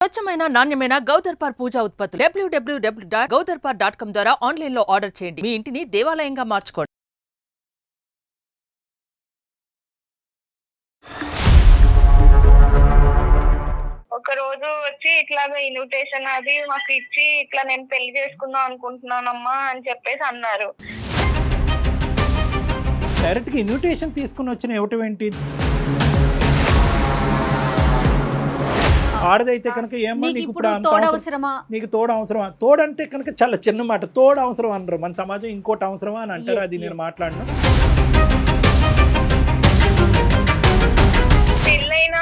స్వచ్ఛమైన నాణ్యమైన గౌదర్పార్ పూజా ఉత్పత్తులు www.gaudarpar.com ద్వారా ఆన్లైన్ లో ఆర్డర్ చేయండి. మీ ఇంటిని దేవాలయంగా మార్చుకోండి. ఒక రోజు వచ్చి ఇట్లాగా ఇన్విటేషన్ అది మాకు ఇచ్చి ఇట్లా నేను పెళ్లి చేసుకుందాం అనుకుంటున్నానమ్మా అని చెప్పేసి అన్నారు. డైరెక్ట్ గా ఇన్విటేషన్ తీసుకుని వచ్చిన ఇవ్వటం ఏంటి? ఆడదైతే కనుక ఏమో నీకు ఇప్పుడు నీకు తోడు అవసరమా? తోడంటే కనుక చాలా చిన్న మాట. తోడు అవసరం అనరు మన సమాజం, ఇంకోటి అవసరమా అని అంటారు. అది నేను మాట్లాడను. పెళ్ళైన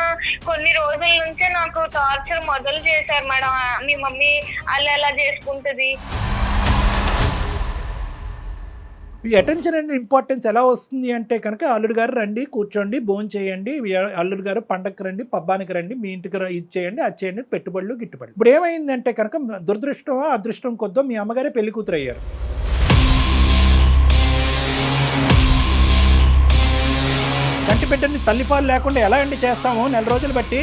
కొన్ని రోజుల నుంచే నాకు టార్చర్ మొదలు చేశారు మేడం. మీ మమ్మీ అలా ఎలా చేసుకుంటది. ఈ అటెన్షన్ అండ్ ఇంపార్టెన్స్ ఎలా వస్తుంది అంటే కనుక అల్లుడు గారు రండి, కూర్చోండి, భోజనం చేయండి, అల్లుడు గారు పండగకి రండి, పబ్బానికి రండి, మీ ఇంటికి ఇది చేయండి, అది చేయండి, పెట్టుబడులు గిట్టుబడి. ఇప్పుడు ఏమైందంటే కనుక దురదృష్టమో అదృష్టం కొద్దో మీ అమ్మగారే పెళ్లి కూతురు అయ్యారు. కంటి బిడ్డని తల్లిపాలు లేకుండా ఎలా అండి చేస్తాము నెల రోజులు బట్టి?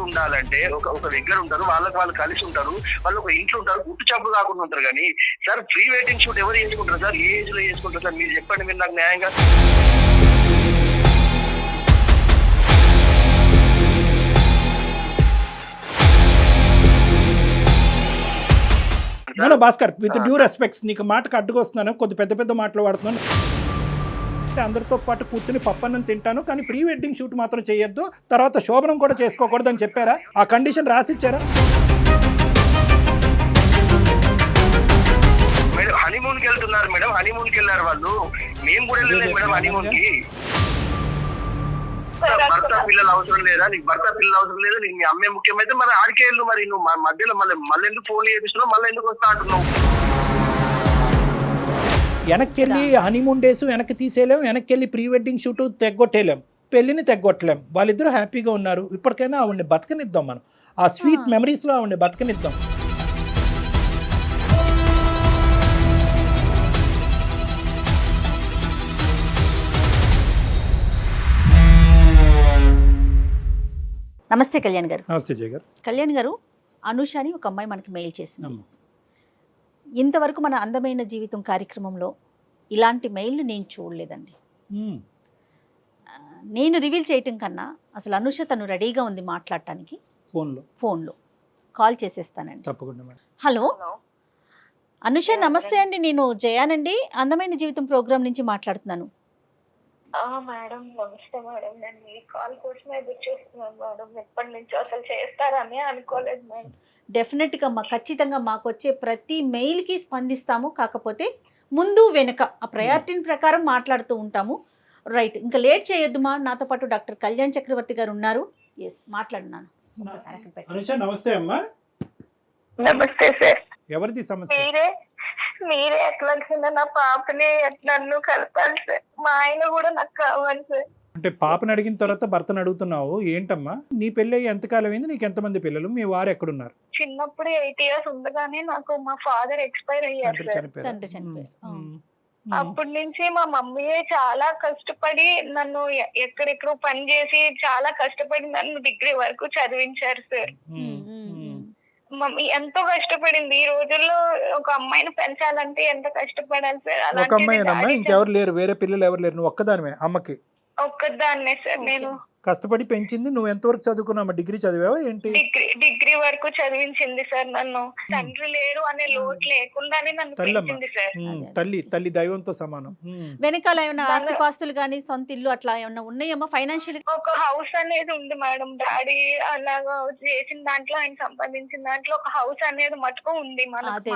ఉండాలంటే ఒక దగ్గర ఉంటారు, వాళ్ళకి వాళ్ళు కలిసి ఉంటారు, వాళ్ళు ఒక ఇంట్లో ఉంటారు, గుట్టు చప్పుడు కాకుండా ఉంటారు. కానీ సార్ ప్రీ వెడ్డింగ్ షూట్ ఎవరు చేసుకుంటారు సార్? ఏ ఏజ్ లో చేసుకుంటారు సార్? మీరు చెప్పండి, మీరు నాకు న్యాయంగా. భాస్కర్, విత్ డ్యూ రెస్పెక్ట్స్, నీకు మాటకు అడ్డుకొస్తున్నాను, కొద్ది పెద్ద పెద్ద మాటలు వాడుతున్నాను. అందరితో పాటు కూర్చుని పప్పన్నం తింటాను, కానీ ప్రీ వెడ్డింగ్ షూట్ మాత్రం చేయొద్దు, తర్వాత శోభనం కూడా చేసుకోకూడదు అని చెప్పారా? ఆ కండిషన్ రాసిచ్చారా? మేడం హనీమూన్ కి వెళ్తున్నారు మేడం, హనీమూన్ కి వెళ్ళారు వాళ్ళు. మేము కూడా వెళ్ళలేదు మేడం హనీమూన్ కి. భర్త పిల్లలు అవసరం లేదా నీకు? భర్త పిల్లలు అవసరం లేదా నీకు? మీ అమ్మే ముఖ్యమైతే మరి ఆడికే వెళ్ళు. మరి నువ్వు మధ్యలో మళ్ళీ ఎందుకు ఫోన్ చేపిస్తున్నావు? మళ్ళీ ఎందుకు వస్తా అంటున్నావు? వెనక్కి వెళ్ళి హనీమూన్ డేస్ వెనక్కి తీసేయలేం, వెనక్కి వెళ్ళి ప్రీ వెడ్డింగ్ షూట్ తెగ్గొట్టేయలేం, పెళ్లిని తెగ్గొట్టలేం. వాళ్ళిద్దరూ హ్యాపీగా ఉన్నారు. ఇప్పటికైనా ఆవిడ్ని బతకనిద్దాం, మనం ఆ స్వీట్ మెమరీస్లో ఆవిడ్ని బతకనిద్దాం. నమస్తే కళ్యాణ్ గారు. నమస్తే జయ గారు. కళ్యాణ్ గారు, అనుష అని ఒక అమ్మాయి మనకి మెయిల్ చేసింది. ఇంతవరకు మన అందమైన జీవితం కార్యక్రమంలో ఇలాంటి మెయిల్ని నేను చూడలేదండి. నేను రివీల్ చేయటం కన్నా అసలు అనుష తను రెడీగా ఉంది మాట్లాడటానికి. ఫోన్లో కాల్ చేసేస్తానండి. తప్పకుండా. హలో అనుష, నమస్తే అండి. నేను జయానండి, అందమైన జీవితం ప్రోగ్రామ్ నుంచి మాట్లాడుతున్నాను. మేడం నమస్తే మేడం. నేను ఈ కాల్ కోసమే ఎదురు చూస్తున్నాను మేడం. ఎప్పటి నుంచో అసలు చేస్తారని అనుకోలేదు మేడం. డెఫినెట్గా ఖచ్చితంగా మాకు వచ్చే ప్రతి మెయిల్కి స్పందిస్తాము. కాకపోతే ముందు వెనుక ఆ ప్రయారిటీని ప్రకారం మాట్లాడుతూ ఉంటాము. రైట్, ఇంకా లేట్ చేయొద్దు మా. నాతో పాటు డాక్టర్ కళ్యాణ్ చక్రవర్తి గారు ఉన్నారు. ఎస్, మాట్లాడున్నాను. నమస్తే అమ్మా. నమస్తే సార్. ఎవరిది సమస్య? మీరే ఎట్లా నా పాపని నన్ను కలపాలి సార్. మా ఆయన కూడా నాకు కావాలి సార్. అంటే పాపను అడిగిన తర్వాత భర్తను అడుగుతున్నావు ఏంటమ్మా? నీ పెళ్ళి ఎంతకాలం అయింది? నీకు ఎంతమంది పిల్లలు? మీ వారు ఎక్కడున్నారు? చిన్నప్పుడు 8 years ఉండగానే నాకు మా ఫాదర్ ఎక్స్పైర్ అయ్యారు సార్. అప్పటి నుంచి మా మమ్మీయే చాలా కష్టపడి నన్ను ఎక్కడెక్కడ పని చేసి చాలా కష్టపడి నన్ను డిగ్రీ వరకు చదివించారు సార్. మమ్మీ ఎంతో కష్టపడింది. ఈ రోజుల్లో ఒక అమ్మాయిని పెంచాలంటే ఎంత కష్టపడాలి సార్. ఒక అమ్మాయి, ఇంకెవరు లేరు? వేరే పిల్లలు ఎవరు లేరు? నువ్వు ఒక్కదానివే అమ్మకి? ఒక్కదాన్నే సార్. నేను కష్టపడి పెంచింది. నువ్వు ఎంతవరకు చదువుకున్నావు? డిగ్రీ చదివావా ఏంటి? డిగ్రీ వరకు చదివించింది సార్. నన్ను తండ్రి లేరు అనే లోటు లేకుండానే నన్ను పెంచింది సార్. తల్లి దైవంతో సమానం. వెనకాల ఏమైనా ఆస్తిపాస్తులు కానీ సొంత ఇల్లు అట్లా ఏమన్నా ఉన్నాయమ్మా? ఫైనాన్షియల్ ఒక హౌస్ అనేది ఉంది మేడం. డాడీ అలాగా చేసిన దాంట్లో, ఆయన సంపాదించిన దాంట్లో ఒక హౌస్ అనేది మటుకు ఉంది మనకు.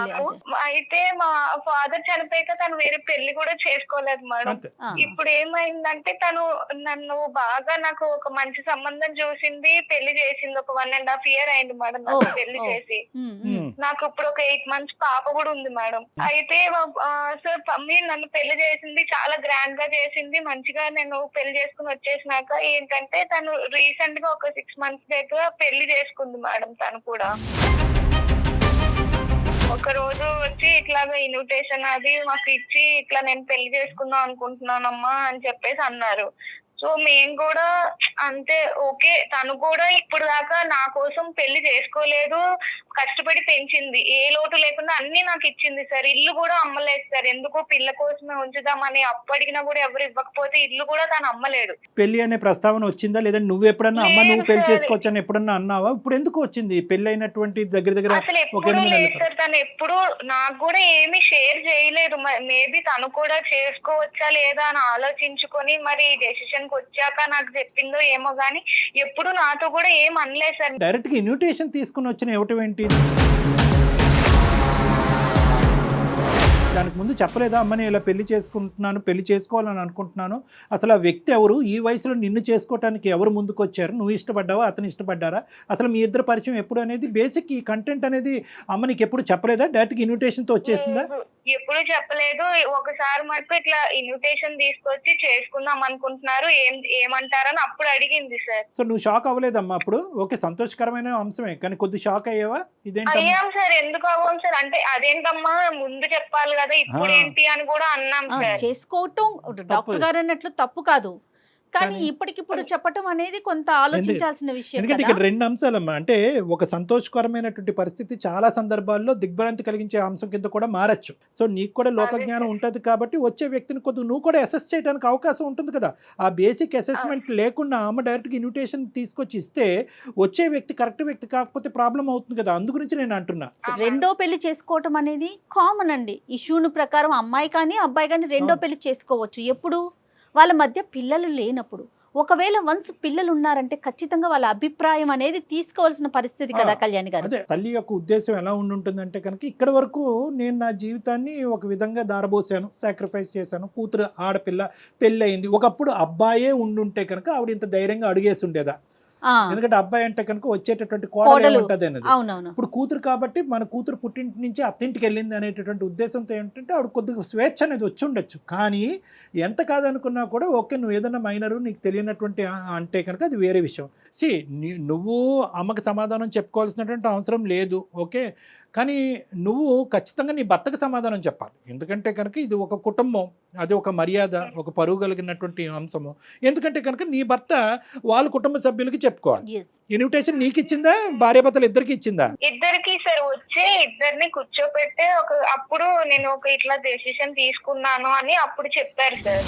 అయితే మా ఫాదర్ చనిపోయాక తను వేరే పెళ్లి కూడా చేసుకోలేదు మేడం. ఇప్పుడు ఏమైందంటే తను నన్ను బాగా నాకు ఒక మంచి సంబంధం చూసింది, పెళ్లి చేసింది. ఒక 1.5 years అయింది మేడం నాకు పెళ్లి చేసి. నాకు ఇప్పుడు ఒక 8 months పాప కూడా ఉంది మేడం. అయితే సార్ మమ్మీ నన్ను పెళ్లి చేసింది, చాలా గ్రాండ్ గా చేసింది. మంచిగా నేను పెళ్లి చేసుకుని వచ్చేసినాక ఏంటంటే తను రీసెంట్ గా ఒక 6 months దగ్గర పెళ్లి చేసుకుంది మేడం. తను కూడా ఒక రోజు వచ్చి ఇట్లాగా ఇన్విటేషన్ అది మాకు ఇచ్చి ఇట్లా నేను పెళ్లి చేసుకుందాం అనుకుంటున్నానమ్మా అని చెప్పేసి అన్నారు. సో మేము కూడా అంతే ఓకే, తను కూడా ఇప్పుడు దాకా నా కోసం పెళ్లి చేసుకోలేదు, కష్టపడి పెంచింది, ఏ లోటు లేకుండా అన్ని నాకు ఇచ్చింది సార్. ఇల్లు కూడా అమ్మలేదు సార్, ఎందుకో పిల్ల కోసమే ఉంచుదామని అప్పు అడిగినా కూడా ఎవరు ఇవ్వకపోతే ఇల్లు కూడా తను అమ్మలేదు. పెళ్లి అనే ప్రస్తావన వచ్చిందా లేదంటే నువ్వు ఎప్పుడన్నా అమ్మ నువ్వు పెళ్లి చేసుకోవచ్చు అని ఎప్పుడన్నా అన్నావా? ఇప్పుడు ఎందుకు వచ్చింది? పెళ్లి అయినటువంటి దగ్గర అసలు ఎప్పుడు లేదు సార్, తను ఎప్పుడు నాకు కూడా ఏమి షేర్ చేయలేదు. మేబీ తను కూడా చేసుకోవచ్చా లేదా అని ఆలోచించుకొని మరి డెసిషన్ కి వచ్చాక నాకు చెప్పిందో ఏమో గానీ ఎప్పుడు నాతో కూడా ఏం అనలేదు సార్. డైరెక్ట్ గా ఇన్విటేషన్ తీసుకుని వచ్చిన ఇవ్వటం ఏంటి? దానికి ముందు చెప్పలేదా అమ్మని ఇలా పెళ్లి చేసుకుంటున్నాను, పెళ్లి చేసుకోవాలని అనుకుంటున్నాను, అసలు ఆ వ్యక్తి ఎవరు, ఈ వయసులో నిన్ను చేసుకోవటానికి ఎవరు ముందుకు వచ్చారు, నువ్వు ఇష్టపడ్డావా అతను ఇష్టపడ్డారా, అసలు మీ ఇద్దరు పరిచయం ఎప్పుడు అనేది బేసిక్ ఈ కంటెంట్ అనేది అమ్మ నీకు ఎప్పుడు చెప్పలేదా? డైరెక్ట్ ఇన్విటేషన్ తో వచ్చేసిందా? ఎప్పుడు చెప్పలేదు. ఒకసారి మటుకు ఇట్లా ఇన్విటేషన్ తీసుకొచ్చి చేసుకుందాం అనుకుంటున్నారు, ఏమంటారని అప్పుడు అడిగింది సార్. సో నువ్వు షాక్ అవ్వలేదమ్మా అప్పుడు? ఓకే, సంతోషకరమైన అంశమే, కానీ కొద్ది షాక్ అయ్యావా? అయ్యాం సార్, ఎందుకు అవ్వం సార్, అంటే అదేంటమ్మా ముందు చెప్పాలి కదా ఇప్పుడు ఏంటి అని కూడా అన్నాం సార్. చేసుకోవటం డాక్టర్ గారు అన్నట్లు తప్పు కాదు, కానీ ఇప్పటికిప్పుడు చెప్పటం అనేది కొంత ఆలోచించాల్సిన విషయం. ఎందుకంటే ఇక్కడ రెండు అంశాలమ్మా, అంటే ఒక సంతోషకరమైనటువంటి పరిస్థితి చాలా సందర్భాల్లో దిగ్భ్రాంతి కలిగించే అంశం కింద కూడా మారచ్చు. సో నీకు కూడా లోక జ్ఞానం ఉంటుంది కాబట్టి వచ్చే వ్యక్తిని కొద్దిగా నువ్వు కూడా అసెస్ చేయడానికి అవకాశం ఉంటుంది కదా. ఆ బేసిక్ అసెస్మెంట్ లేకుండా ఆమె డైరెక్ట్గా ఇన్విటేషన్ తీసుకొచ్చి ఇస్తే వచ్చే వ్యక్తి కరెక్ట్ వ్యక్తి కాకపోతే ప్రాబ్లం అవుతుంది కదా, అందు గురించి నేను అంటున్నా. రెండో పెళ్లి చేసుకోవటం అనేది కామన్ అండి. ఇష్యూను ప్రకారం అమ్మాయి కానీ అబ్బాయి కానీ రెండో పెళ్లి చేసుకోవచ్చు ఎప్పుడు వాళ్ళ మధ్య పిల్లలు లేనప్పుడు. ఒకవేళ వన్స్ పిల్లలు ఉన్నారంటే ఖచ్చితంగా వాళ్ళ అభిప్రాయం అనేది తీసుకోవాల్సిన పరిస్థితి కదా కళ్యాణ్ గారు. అదే తల్లి యొక్క ఉద్దేశం ఎలా ఉంటుందంటే కనుక ఇక్కడ వరకు నేను నా జీవితాన్ని ఒక విధంగా దారబోసాను, సాక్రిఫైస్ చేశాను, కూతురు ఆడపిల్ల పెళ్ళి అయింది. ఒకప్పుడు అబ్బాయే ఉండుంటే కనుక ఆవిడ ఇంత ధైర్యంగా అడిగేసి ఉండేదా, ఎందుకంటే అబ్బాయి అంటే కనుక వచ్చేటటువంటి కోడలు ఉంటుంది అనేది. ఇప్పుడు కూతురు కాబట్టి మన కూతురు పుట్టింటి నుంచి అత్తింటికి వెళ్ళింది అనేటటువంటి ఉద్దేశంతో ఏంటంటే ఆవిడ కొద్దిగా స్వేచ్ఛ అనేది వచ్చి ఉండొచ్చు. కానీ ఎంత కాదనుకున్నా కూడా ఓకే నువ్వు ఏదైనా మైనరు నీకు తెలియనటువంటి అంటే కనుక అది వేరే విషయం. నువ్వు అమ్మకి సమాధానం చెప్పుకోవాల్సినటువంటి అవసరం లేదు, ఓకే, కానీ నువ్వు ఖచ్చితంగా నీ భర్తకు సమాధానం చెప్పాలి. ఎందుకంటే కనుక ఇది ఒక కుటుంబం, అది ఒక మర్యాద, ఒక పరువు కలిగినటువంటి అంశము. ఎందుకంటే కనుక నీ భర్త వాళ్ళ కుటుంబ సభ్యులకి చెప్పుకోవాలి. ఇన్విటేషన్ నీకు ఇచ్చిందా, భార్యాభర్తలు ఇద్దరికి ఇచ్చిందా? ఇద్దరికి సార్, వచ్చి ఇద్దరిని కూర్చోపెట్టే అప్పుడు నేను ఒక ఇట్లా డెసిషన్ తీసుకున్నాను అని అప్పుడు చెప్పారు సార్.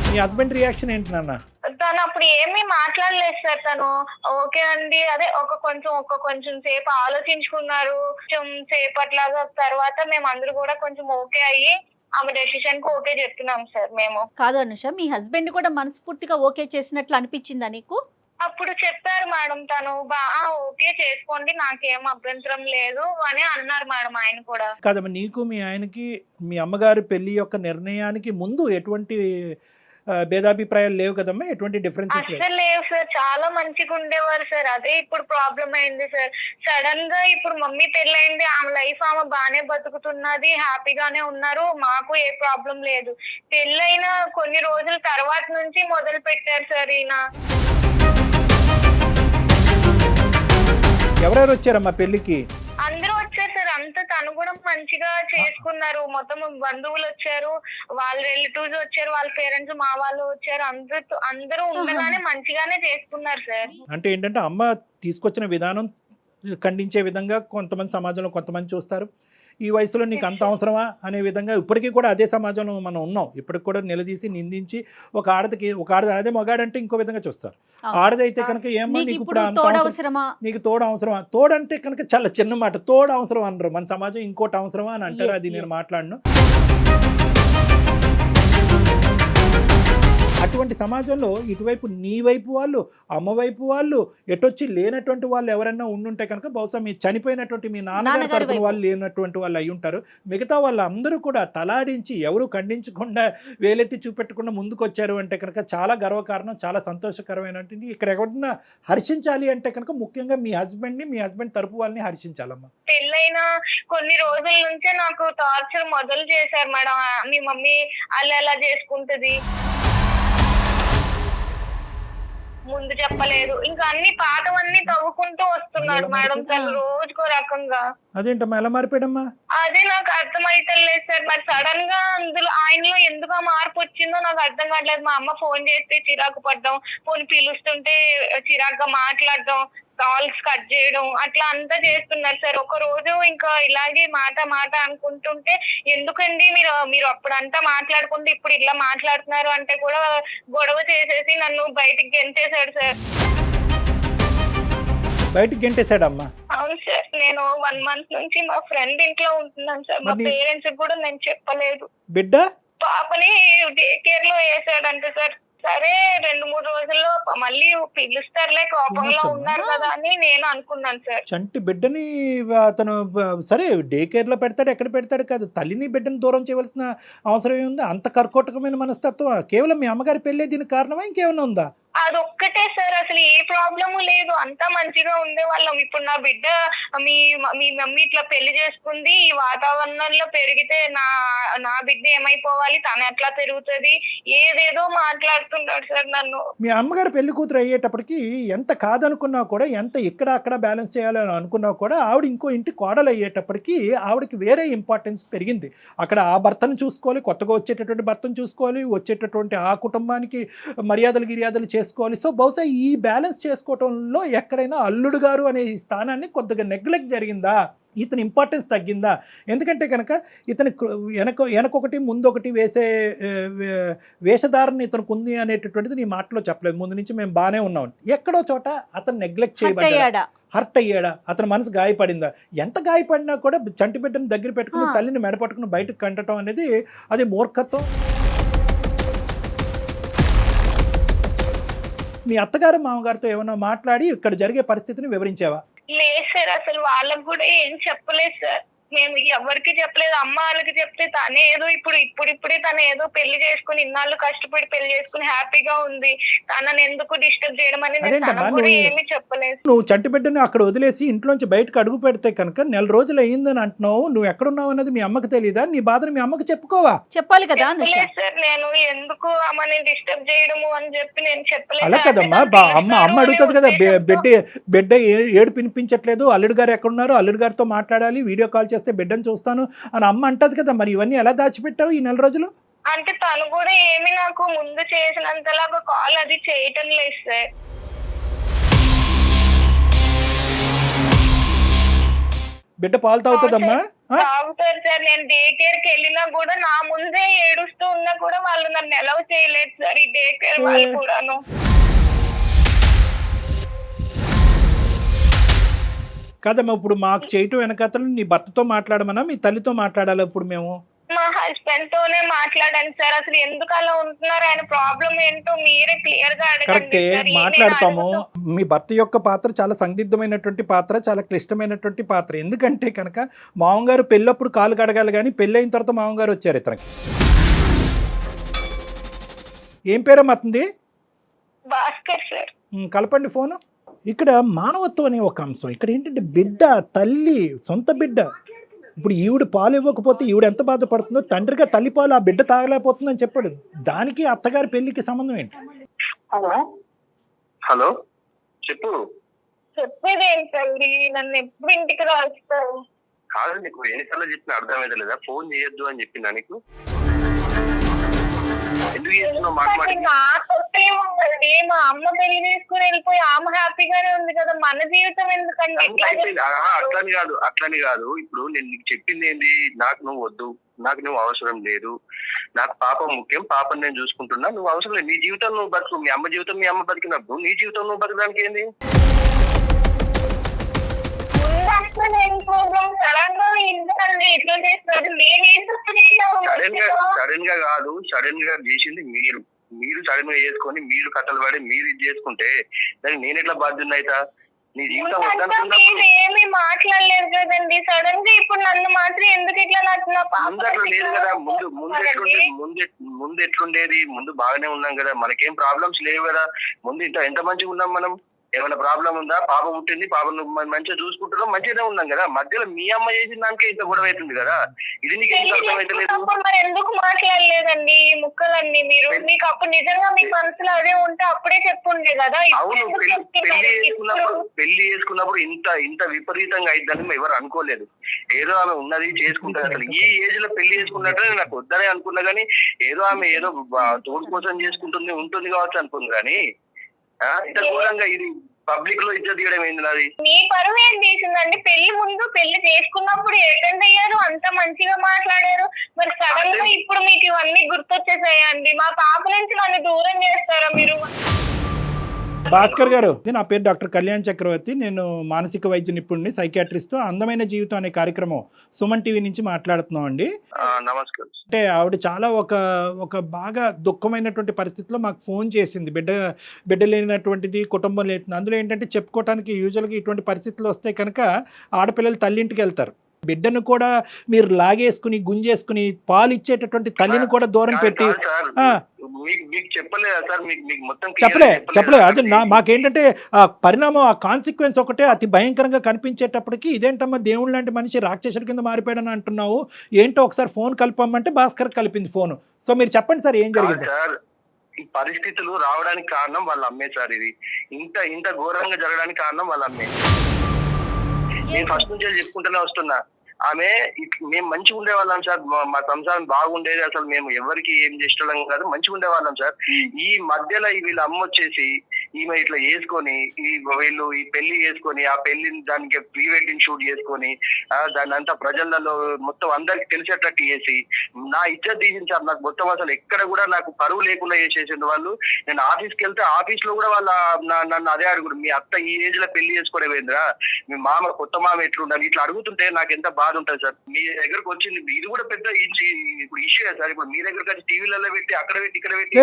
మీ హస్బెండ్ రియాక్షన్ ఏంటి నాన్న? తను అప్పుడు ఏమీ మాట్లాడలేదు సార్. తను ఓకే అండి, అదే ఒక కొంచెం సేపు ఆలోచించుకున్నారు. కొంచెం సేపట్లాగా తర్వాత మేము అందరూ కూడా కొంచెం ఓకే అయ్యి ఆమె డెసిషన్ కు ఓకే చెప్తున్నాం సార్. మేము కాదు అనుష, మీ హస్బెండ్ కూడా మనస్ఫూర్తిగా ఓకే చేసినట్లు అనిపించిందా నీకు? అప్పుడు చెప్పారు మేడం, తను ఓకే చేసుకోండి నాకేం అభ్యంతరం లేదు అని అన్నారు మేడం. ఆయన కూడా కాదమ్మా, నీకు మీ ఆయనకి మీ అమ్మగారి పెళ్లి యొక్క నిర్ణయానికి ముందు ఎటువంటి భేదాభిప్రాయాలు లేవు కదమ్మా? ఎటువంటి డిఫరెన్సెస్ అసలు లేవు సార్, చాలా మంచిగా ఉండేవారు సార్. అదే ఇప్పుడు ప్రాబ్లం అయింది సార్. సడన్ గా ఇప్పుడు మమ్మీ పెళ్ళైంది, ఆమె లైఫ్ ఆమె బానే బతుకుతున్నది, హ్యాపీగానే ఉన్నారు, మాకు ఏ ప్రాబ్లం లేదు. పెళ్ళైన కొన్ని రోజుల తర్వాత నుంచి మొదలు పెట్టారు సార్ ఈయన. ఎవరెవరు వచ్చారమ్మా పెళ్లికి? అందరూ వచ్చారు సార్, అంతా తను కూడా మంచిగా చేసుకున్నారు. మొత్తం బంధువులు వచ్చారు, వాళ్ళ రిలేటివ్స్ వచ్చారు, వాళ్ళ పేరెంట్స్ మా వాళ్ళు వచ్చారు, అందరూ ఉండగానే మంచిగానే చేసుకున్నారు సార్. అంటే ఏంటంటే అమ్మ తీసుకొచ్చిన విధానం ఖండించే విధంగా కొంతమంది సమాజంలో కొంతమంది చూస్తారు. ఈ వయసులో నీకు అంత అవసరమా అనే విధంగా ఇప్పటికీ కూడా అదే సమాజంలో మనం ఉన్నాం. ఇప్పటికి కూడా నిలదీసి నిందించి ఒక ఆడది అదే మగాడంటే ఇంకో విధంగా చూస్తారు. ఆడదైతే కనుక ఏమో నీకు ఇప్పుడు నీకు తోడు అవసరమా? తోడంటే కనుక చాలా చిన్న మాట, తోడు అవసరం అనరు మన సమాజం, ఇంకోటి అవసరమా అని అంటారు. అది నేను మాట్లాడను. అటువంటి సమాజంలో ఇటువైపు నీ వైపు వాళ్ళు, అమ్మ వైపు వాళ్ళు, ఎటొచ్చి లేనటువంటి వాళ్ళు ఎవరైనా ఉండుంటే కనుక బహుశా మీ చనిపోయినటువంటి మీ నాన్నగారి తరపున వాళ్ళు లేనటువంటి వాళ్ళు అయి ఉంటారు. మిగతా వాళ్ళందరూ కూడా తలాడించి ఎవరు ఖండించకుండా వేలెత్తి చూపెట్టకుండా ముందుకు వచ్చారు అంటే కనుక చాలా గర్వకారణం, చాలా సంతోషకరమైనటువంటి. ఇక్కడ ఎవరన్నా హర్షించాలి అంటే కనుక ముఖ్యంగా మీ హస్బెండ్ తరపు వాళ్ళని హర్షించాలమ్మా. పెళ్ళైన కొన్ని రోజుల నుంచే నాకు టార్చర్ మొదలు చేశారు మేడం. మీ మమ్మీ అలా చేసుకుంటది, ముందు చెప్పలేదు. ఇంకా అన్ని పాతవన్నీ తవ్వుకుంటూ వస్తున్నాడు మేడం తను రోజుకో రకంగా. అదేంటమ్మా ఎలా మారిపోయాడమ్మా? అదే నాకు అర్థమైతలేదు సార్. మరి సడన్ గా అందులో ఆయనలో ఎందుకు ఆ మార్పు వచ్చిందో నాకు అర్థం కావట్లేదు. మా అమ్మ ఫోన్ చేస్తే చిరాకు పడ్డం, ఫోన్ పిలుస్తుంటే చిరాకుగా మాట్లాడడం, కాల్స్ కట్ చేయడం అట్లా అంతా చేస్తున్నారు సార్. ఒక రోజు ఇంకా ఇలాగే మాట అనుకుంటుంటే ఎందుకండి మీరు అప్పుడంతా మాట్లాడుకుంటే ఇప్పుడు ఇలా మాట్లాడుతున్నారు అంటే కూడా గొడవ చేసేసి నన్ను బయటికి గెంటేశాడు సార్. బయటికి గెంటేశాడమ్మా? అవును సార్. నేను 1 month నుంచి మా ఫ్రెండ్ ఇంట్లో ఉంటున్నాను సార్. మా పేరెంట్స్ కూడా నేను చెప్పలేదు. బిడ్డ పాపని డే కేర్ లో వేసాడంటే సార్. సరే 2-3 రోజుల్లో మళ్ళీ పిలుస్తారులే, కోపంలో ఉన్నారు కదా అని నేను అనుకున్నాను సార్. చంటి బిడ్డని అతను సరే డే కేర్ లో పెడతాడు, ఎక్కడ పెడతాడు కాదు, తల్లిని బిడ్డని దూరం చేయవలసిన అవసరం ఏముంది? అంత కర్కోటకమైన మనస్తత్వం కేవలం మీ అమ్మగారి పెళ్ళే దీనికి కారణమా ఇంకేమైనా ఉందా? అదొక్కటే సార్. అసలు ఏ ప్రాబ్లము లేదు, అంతా మంచిగా ఉండే వాళ్ళం. ఇప్పుడు నా బిడ్డ మీ మమ్మీ ఇట్లా పెళ్లి చేసుకుంది, ఈ వాతావరణంలో పెరిగితే నా బిడ్డ ఏమైపోవాలి, తను ఎట్లా పెరుగుతుంది, ఏదేదో మాట్లాడుతున్నాడు సార్ నన్ను. మీ అమ్మగారు పెళ్లి కూతురు అయ్యేటప్పటికి ఎంత కాదనుకున్నా కూడా, ఎంత ఇక్కడ అక్కడ బ్యాలెన్స్ చేయాలని అనుకున్నా కూడా, ఆవిడ ఇంకో ఇంటి కోడలు అయ్యేటప్పటికి ఆవిడకి వేరే ఇంపార్టెన్స్ పెరిగింది. అక్కడ ఆ భర్తను చూసుకోవాలి, కొత్తగా వచ్చేటటువంటి భర్తను చూసుకోవాలి, వచ్చేటటువంటి ఆ కుటుంబానికి మర్యాదలు గిర్యాదలు చేసుకోవాలి. సో బహుశా ఈ బ్యాలెన్స్ చేసుకోవటంలో ఎక్కడైనా అల్లుడు గారు అనే ఈ స్థానాన్ని కొద్దిగా నెగ్లెక్ట్ జరిగిందా, ఇతని ఇంపార్టెన్స్ తగ్గిందా? ఎందుకంటే కనుక ఇతని వెనకొకటి ముందొకటి వేసే వేషధారణ ఇతనికి ఉంది అనేటటువంటిది నీ మాటలో చెప్పలేదు. ముందు నుంచి మేము బాగానే ఉన్నాం, ఎక్కడో చోట అతను నెగ్లెక్ట్ చేయబడ్డాడా, హర్ట్ అయ్యాడా, అతని మనసు గాయపడిందా? ఎంత గాయపడినా కూడా చంటి బిడ్డను దగ్గర పెట్టుకుని తల్లిని మెడపట్టుకుని బయటకు కంటడం అనేది అది మూర్ఖత్వం. మీ అత్తగారు మామగారితో ఏమన్నా మాట్లాడి ఇక్కడ జరిగే పరిస్థితిని వివరించావా? లేదు సార్. అసలు వాళ్ళకు కూడా ఏం చెప్పలేదు సార్. మేము ఎవరికి చెప్పలేదు. అమ్మ వాళ్ళకి చెప్తే తనే ఏదో ఇప్పుడిప్పుడే తను ఏదో పెళ్లి చేసుకుని ఇన్నాళ్ళు కష్టపడి పెళ్లి చేసుకుని హ్యాపీగా ఉంది, తనని ఎందుకు డిస్టర్బ్ చేయడం అనేది ఏమీ చెప్పలేదు. నువ్వు చంటి బిడ్డని అక్కడ వదిలేసి ఇంట్లోంచి బయటకు అడుగు పెడితే కనుక 1 రోజులు అయ్యిందని అంటున్నావు. నువ్వు ఎక్కడున్నావు అన్నది మీ అమ్మకి తెలియదా? నీ బాధను మీ అమ్మకి చెప్పుకోవా? చెప్పాలి కదా సార్. నేను ఎందుకు అమ్మని డిస్టర్బ్ చేయడము అని చెప్పి నేను చెప్పలేదు. అలా కదమ్మా, అమ్మ అడుగుతుంది కదా, బిడ్డ ఏడు పినిపించట్లేదు, అల్లుడు గారు ఎక్కడున్నారు, అల్లుడు గారితో మాట్లాడాలి, వీడియో కాల్ చేస్తే బిడ్డను చూస్తాను అని అమ్మ అంటది కదా. మరి ఇవన్నీ ఎలా దాచిపెట్టావు ఈ 4 రోజులు? అంటే తను కూడా ఏమి నాకు ముందు చేసినంతలాగా కాల్ అది చేయటం లేదు సార్. బిడ్డ పాలు తాగుతుందమ్మా? తాగుతారు సార్. నేను డే కేర్ కి వెళ్ళినా కూడా నా ముందే ఏడుస్తూ ఉన్నా కూడా వాళ్ళు నన్ను అలౌ చేయలేదు సార్, ఈ డే కేర్ వాళ్ళు కూడాను. కాదమ్మా, ఇప్పుడు మాకు చేయటం వెనకతలు నీ భర్తతో మాట్లాడమన్నా మీ తల్లితో మాట్లాడాలి? ఇప్పుడు మేము మా హస్బెండ్ తోనే మాట్లాడాను సార్. అసలు ఎందుకు అలా ఉంటున్నారు, ఆయన ప్రాబ్లం ఏంటో మీరే క్లియర్ గా అడగండి. కరెక్టే, మాట్లాడతాము. మీ భర్త యొక్క పాత్ర చాలా సందిగ్ధమైనటువంటి పాత్ర, చాలా క్లిష్టమైనటువంటి పాత్ర. ఎందుకంటే కనుక మామగారు పెళ్ళప్పుడు కాలు కడగాలి, కానీ పెళ్ళైన తర్వాత మామగారు వచ్చారు ఇతనికి. ఏం పేరమ్మా అతనిది? భాస్కర్ సార్. కలపండి ఫోను. ఇక్కడ మానవత్వం అనే ఒక అంశం. ఇక్కడ ఏంటంటే బిడ్డ, తల్లి, సొంత బిడ్డ. ఇప్పుడు ఈవిడ పాలు ఇవ్వకపోతే ఈవిడ ఎంత బాధపడుతుందో, తండ్రిగా తల్లి పాలు ఆ బిడ్డ తాగలేకపోతుందని చెప్పాడు. దానికి అత్తగారి పెళ్లికి సంబంధం ఏంటి? హలో చెప్పు. చెప్పేది ఏంటండి, నన్ను ఎప్పుడు ఇంటికి రాస్తావు? కాదు, నీకు ఎన్నిసార్లు చెప్పిన అర్థమైతే లేదా? ఫోన్ చేయొద్దు అని చెప్పిందా నీకు? ఎందుకు చేస్తున్నావు? నాకొచ్చేముందండి, మా అమ్మ పెళ్లి చేసుకుని వెళ్ళిపోయి ఆమె హ్యాపీగానే ఉంది కదా, మన జీవితం ఎందుకండి? అట్లని కాదు. ఇప్పుడు నేను నీకు చెప్పింది ఏంటి, నాకు నువ్వు వద్దు, నాకు నువ్వు అవసరం లేదు, నాకు పాప ముఖ్యం, పాపని నేను చూసుకుంటున్నా, నువ్వు అవసరం లేదు. నీ జీవితం నువ్వు బతుకు, మీ అమ్మ జీవితం మీ అమ్మ బతికినప్పుడు నీ జీవితం నువ్వు బతకడానికి ఏంది? సడన్ గా కాదు, సడన్ గా చేసింది మీరు సడన్ గా చేసుకొని మీరు కట్టలు పడి మీరు ఇది చేసుకుంటే దానికి నేను ఎట్లా బాధ్యత అవుతా? నీ జీవితం ఏమి మాట్లాడలేదు కదండి, సడన్ గా ఇప్పుడు నన్ను మాత్రం ఎందుకు ఇట్లా ముందు అట్లా లేదు కదా. ముందు ఎట్లుండేది? ముందు బాగానే ఉన్నాం కదా, మనకేం ప్రాబ్లమ్స్ లేవు కదా. ముందు ఎంత మంచిగా ఉన్నాం మనం, ఏమైనా ప్రాబ్లం ఉందా? పాప పుట్టింది, పాపను మంచిగా చూసుకుంటున్నాం, మంచిగానే ఉన్నాం కదా. మధ్యలో మీ అమ్మ చేసిన దానికే ఇంత గొడవ అవుతుంది కదా. ఇది నీకు ఎందుకు అర్థమైతలేదు? మరి ఎందుకు మాట్లాడలేదండి ఈ ముక్కలన్నీ? మీరు మీకు అప్పుడు నిజంగా మీ మనసులో అదే ఉంటే అప్పుడే చెప్పుండే కదా. అవును, పెళ్లి చేసుకున్నప్పుడు ఇంత విపరీతంగా అయిద్దని ఎవరు అనుకోలేదు. ఏదో ఆమె ఉన్నది చేసుకుంటారు. అసలు ఈ ఏజ్ లో పెళ్లి చేసుకున్నట్టే నాకు వద్దనే అనుకున్నా గానీ, ఏదో ఆమె ఏదో తోడు కోసం ఉంటుంది కావచ్చు అనుకుంది కానీ ఇంత ఘోరంగా ఇది పబ్లిక్ లో ఇజ్జత్ తీయడం ఏంది నాది? మీ పరువు ఏం తీసిందండి? పెళ్లి ముందు పెళ్లి చేసుకున్నప్పుడు అటెండ్ అయ్యారు, అంత మంచిగా మాట్లాడారు. మరి సడన్ గా ఇప్పుడు మీకు ఇవన్నీ గుర్తొచ్చేసాయండి. మా పాప నుంచి నన్ను దూరం చేస్తారా మీరు? భాస్కర్ గారు, నా పేరు డాక్టర్ కళ్యాణ్ చక్రవర్తి. నేను మానసిక వైద్య నిపుణుడిని, సైకియాట్రిస్ట్. అందమైన జీవితం అనే కార్యక్రమం సుమన్ టీవీ నుంచి మాట్లాడుతున్నాం అండి. నమస్కారం. అంటే ఆవిడ చాలా ఒక బాగా దుఃఖమైనటువంటి పరిస్థితిలో మాకు ఫోన్ చేసింది. బిడ్డ లేనటువంటిది, కుటుంబం లేని. అందులో ఏంటంటే చెప్పుకోవటానికి యూజువల్గా ఇటువంటి పరిస్థితులు వస్తే కనుక ఆడపిల్లలు తల్లింటికి వెళ్తారు. బిడ్డను కూడా మీరు లాగేసుకుని గుంజేసుకుని పాలు ఇచ్చేటటువంటి తల్లిని కూడా దూరం పెట్టి చెప్పలే. అది మాకేంటంటే ఆ పరిణామం, ఆ కాన్సిక్వెన్స్ ఒకటే అతి భయంకరంగా కనిపించేటప్పటికి ఇదేంటమ్మా దేవుడు లాంటి మనిషి రాక్షసుడి కింద మారిపోయాడని అంటున్నావు, ఏంటో ఒకసారి ఫోన్ కలపమంటే భాస్కర్ కలిపింది ఫోను. సో మీరు చెప్పండి సార్, ఏం జరిగింది? ఈ పరిస్థితులు రావడానికి కారణం వాళ్ళ అమ్మే సార్. ఇది ఇంత ఘోరంగా జరగడానికి కారణం వాళ్ళ అమ్మే. నేను ఫస్ట్ నుంచి చెప్పుకుంటూనే వస్తున్నా. ఆమె మేము మంచిగా ఉండేవాళ్ళం సార్, మా సంసారం బాగుండేది. అసలు మేము ఎవరికి ఏం చేసేవాళ్ళం కాదు, మంచిగా ఉండేవాళ్ళం సార్. ఈ మధ్యలో వీళ్ళ అమ్మ వచ్చేసి ఈమె ఇట్లా వేసుకొని వీళ్ళు ఈ పెళ్లి చేసుకొని ఆ పెళ్లిని దానికి ప్రీ వెడ్డింగ్ షూట్ చేసుకొని దాన్ని అంతా ప్రజలలో మొత్తం అందరికి తెలిసేటట్టు చేసి నా ఇజ్జత్ తీసింది సార్. నాకు మొత్తం అసలు ఎక్కడ కూడా నాకు పరువు లేకుండా చేసేసింది వాళ్ళు. నేను ఆఫీస్కి వెళ్తే ఆఫీస్ లో కూడా వాళ్ళ నన్ను అదే అడుగుడు, మీ అత్త ఈ ఏజ్ లో పెళ్లి చేసుకోవడమేంద్రా, మీ మామ కొత్త మామ ఎట్లుండాలి, ఇట్లా అడుగుతుంటే నాకు ఎంత బాధ ఉంటుంది సార్. మీ దగ్గరకు వచ్చింది, ఇది కూడా పెద్ద ఇప్పుడు ఇష్యూ సార్. ఇప్పుడు మీ దగ్గరకు వచ్చి టీవీలలో పెట్టి అక్కడ పెట్టి ఇక్కడ పెట్టి.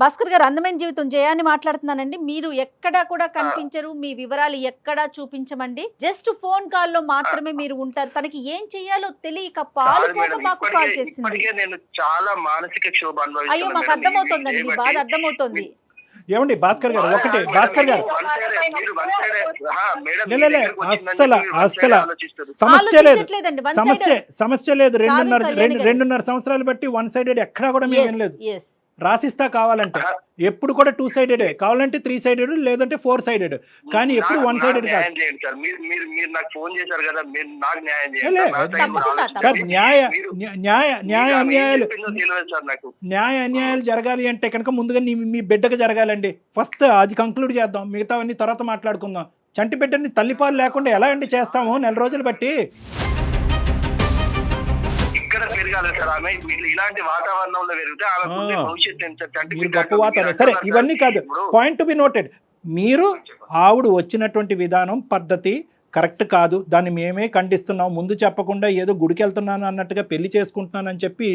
భాస్కర్ గారు, అందమైన జీవితం జయాన్ని మాట్లాడుతున్నానండి. మీరు ఎక్కడా కూడా కనిపించరు, మీ వివరాలు ఎక్కడా చూపించమండి. జస్ట్ ఫోన్ కాల్ లో మాత్రమే మీరు ఉంటారు. తనకి ఏం చెయ్యాలో తెలియక పాలుపోక మాకు కాల్ చేసింది. నేను చాలా మానసిక క్షోభ అనుభవిస్తున్నాను. అయ్యో, మాకు అర్థమవుతోందండి, మీ బాధ అర్థమవుతోంది. ఏమండి భాస్కర్ గారు, ఒకటే భాస్కర్ గారు, అస్సలు సమస్య లేదు. 2.5 సంవత్సరాలు బట్టి వన్ సైడెడ్ ఎక్కడా కూడా మేము లేదు. రాసిస్తా కావాలంటే ఎప్పుడు కూడా 2 సైడెడ్, కావాలంటే 3 సైడెడ్, లేదంటే 4 సైడెడ్, కానీ ఎప్పుడు 1 సైడెడ్ కాదు సార్. న్యాయ అన్యాయాలు జరగాలి అంటే కనుక ముందుగా మీ బిడ్డకు జరగాలండి. ఫస్ట్ అది కంక్లూడ్ చేద్దాం, మిగతావన్నీ తర్వాత మాట్లాడుకుందాం. చంటి బిడ్డని తల్లిపాలు లేకుండా ఎలా అండి చేస్తాము 4 రోజులు బట్టి? ఇక్కడ పెరగాలి సార్. ఆమె ఇలాంటి వాతావరణంలో పెరిగితే ఆమె భవిష్యత్తు గొప్ప వాతావరణం. సరే, ఇవన్నీ కాదు, పాయింట్ టు బి నోటెడ్. మీరు ఆవిడ వచ్చినటువంటి విధానం, పద్ధతి కరెక్ట్ కాదు. దాన్ని మేమే ఖండిస్తున్నాం. ముందు చెప్పకుండా ఏదో గుడికి వెళ్తున్నాను అన్నట్టుగా పెళ్లి చేసుకుంటున్నానని చెప్పి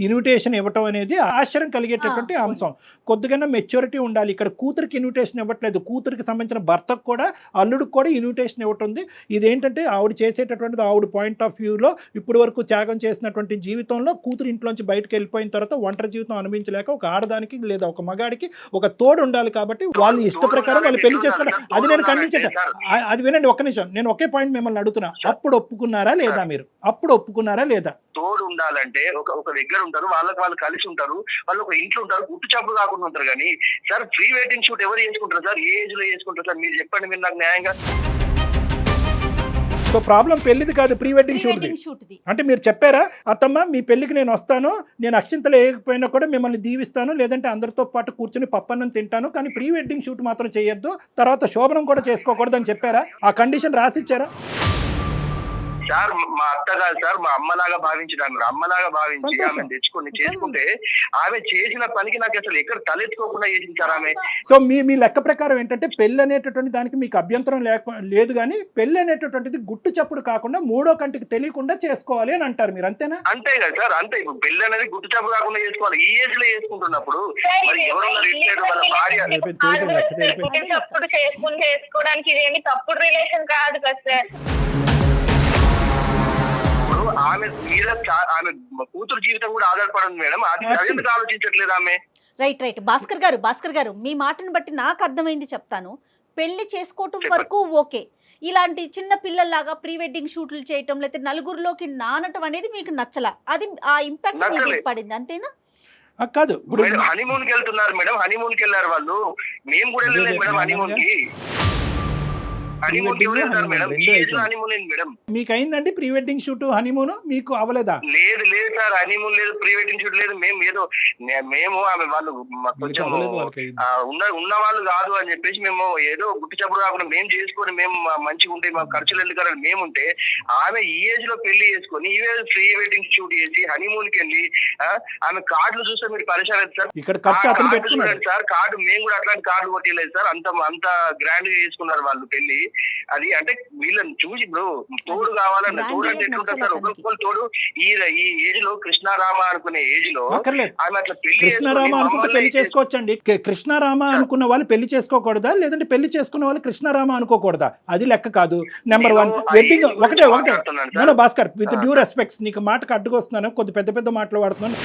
ఇన్విటేషన్ ఇవ్వటం అనేది ఆశ్చర్యం కలిగేటటువంటి అంశం. కొద్దిగా మెచ్యూరిటీ ఉండాలి. ఇక్కడ కూతురికి ఇన్విటేషన్ ఇవ్వట్లేదు, కూతురికి సంబంధించిన భర్తకు కూడా అల్లుడికి కూడా ఇన్విటేషన్ ఇవ్వటుంది. ఇదేంటంటే ఆవిడ చేసేటటువంటిది, ఆవిడ పాయింట్ ఆఫ్ వ్యూలో ఇప్పటి వరకు త్యాగం చేసినటువంటి జీవితంలో కూతురు ఇంట్లోంచి బయటకు వెళ్ళిపోయిన తర్వాత ఒంటరి జీవితం అనుభవించలేక ఒక ఆడదానికి లేదా ఒక మగాడికి ఒక తోడు ఉండాలి. కాబట్టి వాళ్ళు ఇష్ట ప్రకారం వాళ్ళు పెళ్లి చేసుకుంటారు. అది నేను ఖండించట. అది వినండి, ఒక్క నిమిషం, నేను ఒకే పాయింట్ మిమ్మల్ని అడుగుతున్నా. అప్పుడు ఒప్పుకున్నారా లేదా? మీరు అప్పుడు ఒప్పుకున్నారా లేదా? తోడు ఉండాలంటే ఒక దగ్గర ఉంటారు, వాళ్ళు కలిసి ఉంటారు, వాళ్ళు ఒక ఇంట్లో ఉంటారు, గుట్టు చప్పుడు కాకుండా ఉంటారు. కానీ సార్, ప్రీ వెడ్డింగ్ షూట్ ఎవరు చేసుకుంటారు సార్? ఏ ఏజ్ లో చేసుకుంటారు సార్? మీరు చెప్పండి, మీరు నాకు న్యాయంగా. సో ప్రాబ్లం పెళ్లిది కాదు, ప్రీ వెడ్డింగ్ షూట్ది. అంటే మీరు చెప్పారా, అత్తమ్మ మీ పెళ్లికి నేను వస్తాను, నేను అక్షింతలు వేయకపోయినా కూడా మిమ్మల్ని దీవిస్తాను, లేదంటే అందరితో పాటు కూర్చొని పప్పన్నం తింటాను, కానీ ప్రీ వెడ్డింగ్ షూట్ మాత్రం చేయొద్దు, తర్వాత శోభనం కూడా చేసుకోకూడదు అని చెప్పారా? ఆ కండిషన్ రాసిచ్చారా? సార్, మా అత్త కాదు సార్, మా అమ్మలాగా భావించిన అమ్మలాగా భావించి ఆమె తెచ్చుకొని చేసుకుంటే ఆమె చేసిన పనికి నాకు అసలు ఎక్కడ తలెత్తుకోకుండా చేసింది సార్ ఆమె. సో మీ లెక్క ప్రకారం ఏంటంటే పెళ్లి అనేటటువంటి దానికి మీకు అభ్యంతరం లేదు, కానీ పెళ్లి అనేటటువంటిది గుట్టు చప్పుడు కాకుండా మూడో కంటికి తెలియకుండా చేసుకోవాలి అని అంటారు మీరు, అంతేనా? అంతే కదా సార్, అంతే. ఇప్పుడు పెళ్లి అనేది గుట్టు చప్పుడు కాకుండా చేసుకోవాలి. ఈ ఏజ్ లో చేసుకుంటున్నప్పుడు మరి ఎవరున్నారు ఇట్లేదు వాళ్ళ భార్య తప్పుడు చేసుకోవడానికి ఇదేమి తప్పుడు రిలేషన్ కాదు కదా సార్. ఆమె మీద ఆమె కూతురు జీవితం కూడా ఆధారపడింది మేడం. అది ఎందుకు ఆలోచించట్లేదు ఆమె? రైట్ భాస్కర్ గారు మీ మాటను బట్టి నాకు అర్థమైంది చెప్తాను. పెళ్లి చేసుకోవటం చెప్పండి. వరకు ఓకే, ఇలాంటి చిన్న పిల్లల్లాగా ప్రీ వెడ్డింగ్ షూట్లు చేయటం లేకపోతే నలుగురిలోకి నానటం అనేది మీకు నచ్చలా, అది ఆ ఇంపాక్ట్ నచ్చలేదు. మీకు పడింది అంతేనా? కాదు ఇప్పుడు మేడం హనీమూన్ కి వెళ్తున్నారు మేడం, హనీమూన్ కి వెళ్ళారు వాళ్ళు, మేము కూడా వెళ్ళలేదు మేడం హనీమూన్ కి. హనీమూన్ కి ఎవరు వెళ్తారు మేడం? ఈ ఏజ్ లో హనీమూన్ ఏంది మేడం? మీకు అయిందండి ప్రీ వెడ్డింగ్ షూట్ హనీమూన్, మీకు అవ్వలేదా? లేదు సార్, హనీమూన్ లేదు, ప్రీ వెడ్డింగ్ షూట్ లేదు. మేము ఏదో మేము ఆమె వాళ్ళు కొంచెం ఉన్న వాళ్ళు కాదు అని చెప్పేసి మేము ఏదో గుట్టి చప్పుడు కాకుండా మేము చేసుకొని మేము మంచిగా ఉంటే మా ఖర్చులు ఎందుకని మేము ఉంటే, ఆమె ఈ ఏజ్ లో పెళ్లి చేసుకొని ఈ ఏజ్ ప్రీ వెడ్డింగ్ షూట్ చేసి హనీమూన్ కి వెళ్ళి ఆమె కార్డులు చూస్తే మీరు పరిచయం అవుతుంది సార్. ఇక్కడ ఖర్చు అతను పెట్టుకున్నాడు సార్ కార్డు, మేము కూడా అట్లాంటి కార్డు కొట్టలేదు సార్. అంత గ్రాండ్ గా చేసుకున్నారు వాళ్ళు పెళ్లి. అది అంటే వీళ్ళని చూసి ఇప్పుడు తోడు కావాలన్న తోడు అంటే ఎట్లుంటారు సార్? ఒకరికొకరు తోడు. ఈ ఏజ్ లో కృష్ణారామ అనుకునే ఏజ్ లో ఆమె అట్లా పెళ్లి కృష్ణారామ అనుకుంటే పెళ్లి చేసుకోవచ్చండి. కృష్ణారామ అనుకున్న వాళ్ళు పెళ్లి చేసుకోకూడదా, లేదంటే పెళ్లి చేసుకున్న వాళ్ళు కృష్ణారామ అనుకోకూడదా? అది లెక్క కాదు. నెంబర్ 1 వెడ్డింగ్ ఒకటే భాస్కర్, విత్ డ్యూ రెస్పెక్ట్స్, నీకు మాటకు అడ్డుకొస్తున్నాను, కొద్ది పెద్ద మాటలు వాడుతున్నాను.